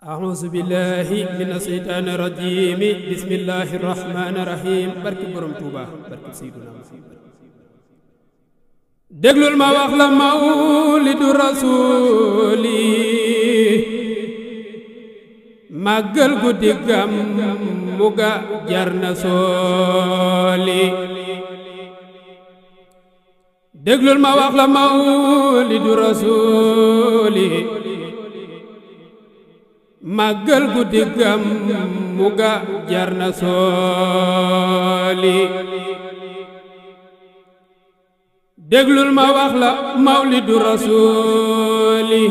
أعوذ بالله من الشيطان الرجيم بسم الله الرحمن الرحيم barke borom Touba barke Seydina Muhammad déglul ma wax la mawlidu rasuli màggal guddi Gàmmu ga jar na sooli déglul ma wax la mawlidu rasuli màggal guddi Gàmmu ga jar na sooli déglul ma wax la mawlidu rasuli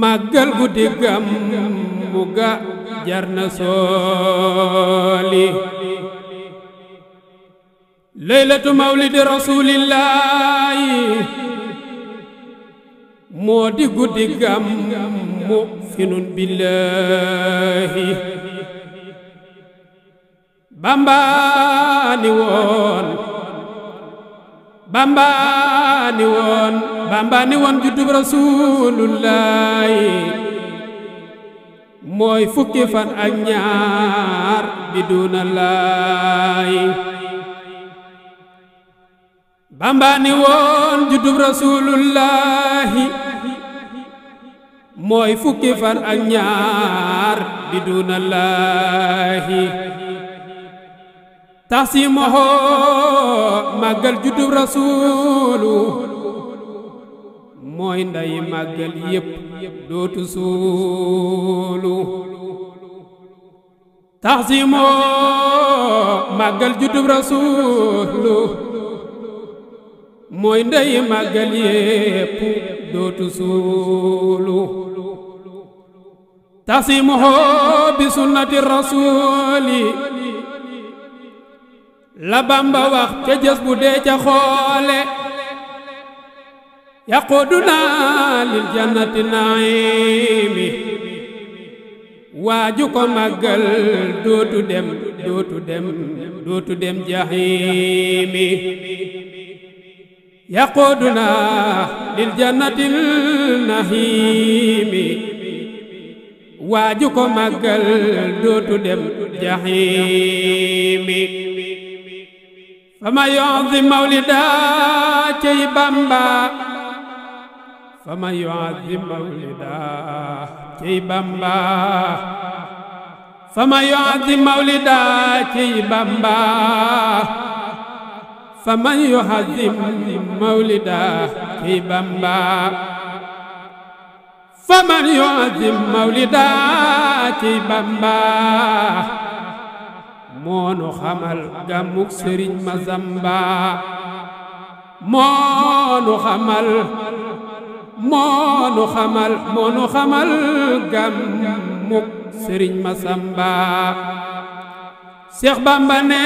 màggal guddi Gàmmu ga jar na sooli laylatu mawlidi rasulillahi moo di guddi Gàmmu fi nun billahi bambaani woon juddub rasulullahi mooy fukki fan ak ñaar bidunallahi bambaani woon juddub rasulullahi mooy fukki fan ak ñaar bidunallahi taxsimuhu màggal juddub rasulu mooy nday màggal yépp dootu suulu taxsimuhu màggal juddub rasulu mooy ndey màggal yépp dootu suulu taxsimuhu bi sunnati rasuli la Bamba wax ca jës bu dee ca xoole yaquduna lil jannati naimi waaju ko màggal dootu dem jahimi yaquduna lil jannatil nahimi waaju ko màggal dootu dem jahimi fama yu'azzim mawlida cey Bamba fama yu'azzim mawlida cey Bamba fama yu'azzim mawlida cey Bamba faman yu'azzim mawlida cey Bamba faman yu'azzim mawlida cey Bamba moonu xamal gàmmuk Sëriñ Masamba moonu xamal gàmmuk Sëriñ Masamba Seex Bamba ne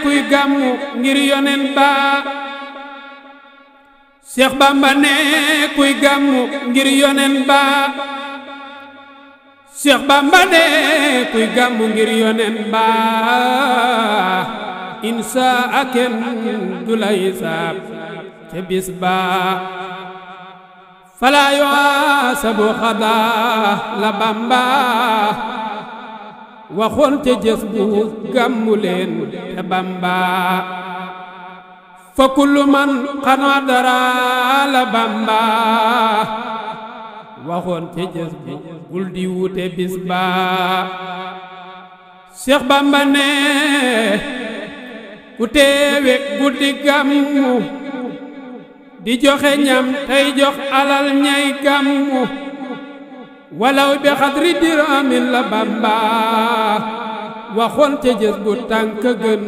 kuy gàmmu ngir yonen ba Seex Bamba ne kuy gàmmu ngir yonen ba Seex Bamba ne kuy gàmmu ngir yonen ba insa aken du la hisaab ca bis ba fala yuhasabu xada la Bamba waxoon ca jës bu gàmmu leen te Bamba fa kullu man xanaa dara la Bamba waxoon ca jës bu bul di wute bis ba Seex Bamba ne ku teewe guddi Gàmmu di joxe ñam tey jox alal ñay gàmmu walaw bi xadri diramin la Bamba waxoon ca jës bu tànk gën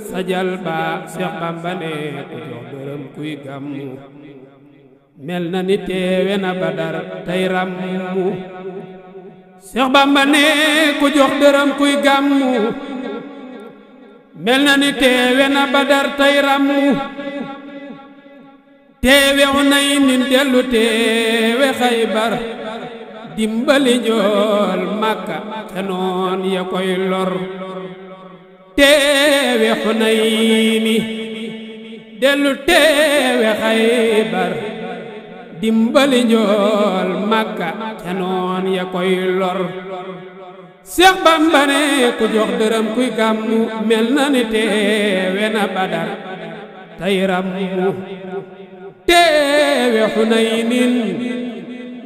sajal ba Seex Bamba ne ku jox dërëm kuy gàmmu mel na ni teewe na Badar tey ràmmu Seex Bamba ne ku jox dërëm kuy gàmmu mel na ni teewe na Badar tey ràmmu teewe Hunaynin dellu teewe Xaybar dimbali njool Makka ca noon ya koy lor teewe Hunayni dellu teewe Xaybar dimbali njool Makka ca noon ya koy lor Seex Bamba ne ku jox dërëm kuy gàmmu mel na ni teewe na Badar tey rammu teewe Xunaynin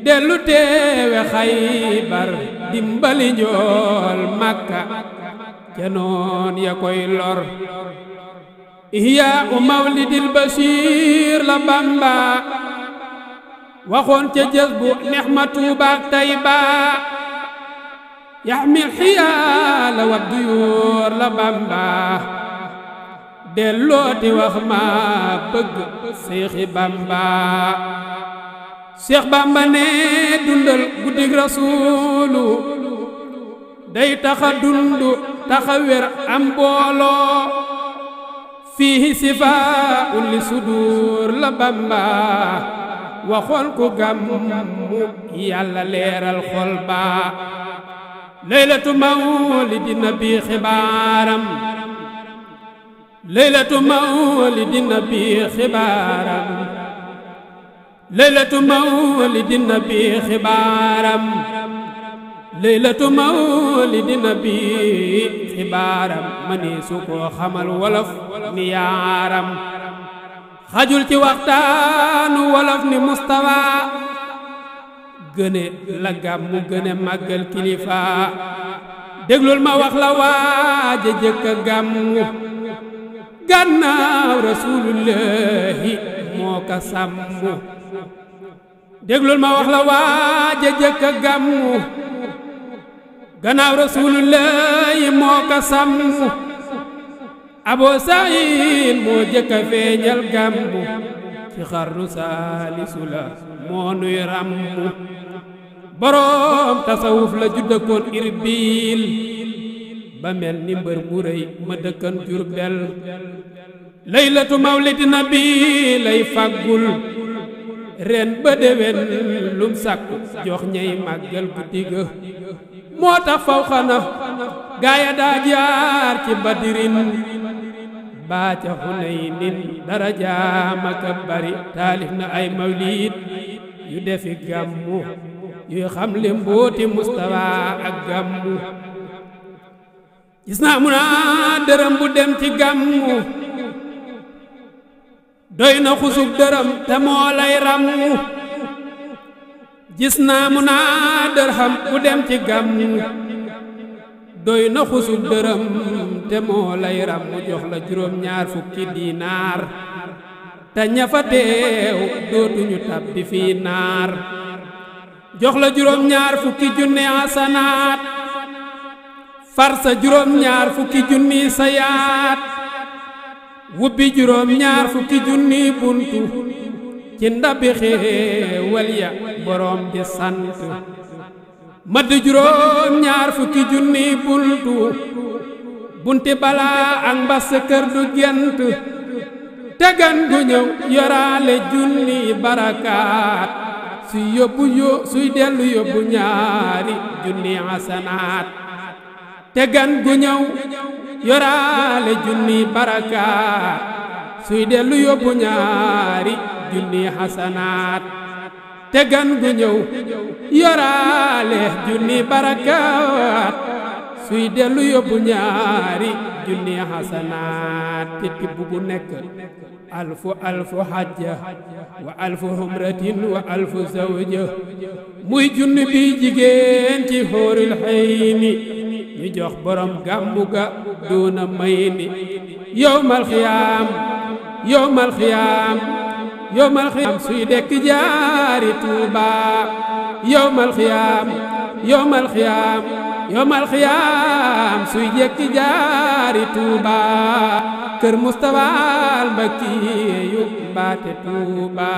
dellu teewe Xaybar dimbali njool Makka ca noon ya koy lor ihyaa u mawlidil Basiir la Bamba waxoon ca jës bu neex ma Tuubaak Tayba yaxmil xiyaala wa duyóor la Bamba dellooti wax ma bëgg Seexi Bamba Seex Bamba ne dundal guddig Rasuulu day taxa dundu taxa wér am mbooloo fiihi sifaa'un li suduur la Bamba waxoon ku gàmmu Yàlla leeral xol ba laylatu mawlidi nabi xibaaram laylatu mawlidi nabi xibaaram laylatu mawlidi nabi xibaaram laylatu mawlidi nabi xibaaram mani su ko xamal wolof ni yaaram xajul ci waxtaanu wolof ni Mustafa gëne la gàmmu gëne màggal kilifa déglul ma wax la waaja jëkk a gàmmu gannaaw Rasulullahi moo ka sàmmu déglul ma wax la waaja jëkk a gàmmu gannaaw Rasulullahi moo ka sàmmu Aboo Saïd moo jëkk a feeñal gàmmu ci xarnu saalisu la moo nuy ràmmu boroom tasawuf la juddakoon Irbil ba mel ni mbër mu rëy ma dëkkan Jurbel laylatu mawlidi nabi lay faggul ren ba déwén lum sàkku jox ñey màggal guddi ga moo tax faw xana gaaya daa jaar ci Badirin baa ca Xunaynin darajaam aka bari taalif na ay mawlid yu defi gàmmu yuy xam le mbooti Mustafa ak gàmmu gis naa mu naa dërëm bu dem ci gàmmu doy na xusub dërëm te moo lay ràmmu gis naa mu naa dërëm bu dem ci gàmmu doy na xusub dërëm te moo lay ràmmu jox la juróom-ñaar fukki dinaar te ña fa teew dootuñu tabbi fii naar jox la juróom-ñaar fukki junni asanaat far sa juróom-ñaar fukki junni sayaat wubbi juróom-ñaar fukki junni buntu ci ndabi xéewal ya boroom di sant madd juróom-ñaar fukki junni bunti balaa ak mbas kër du gent tegan gu ñëw yoraale junni barakaat suy dellu yóbbu ñaari junni hasanaat tegan gu ñëw yoraale junni barakaat suy dellu yóbbu ñaari junni hasanaat tegan gu ñëw yoraale junni barakaat suy dellu yóbbu ñaari junni hasanaat te tibb bu nekk alfu hajja wa alfu humratin wa alfu zawja muy junni bi jigéen ci xóoril xayni ñu jox borom gàmmu ga doona may ni yowmal xiyaam suy dekk jaari Tuuba yowmal xiyaam suy dekk jaari Tuuba kër Mustafa al Mbakki yu mbaate Tuuba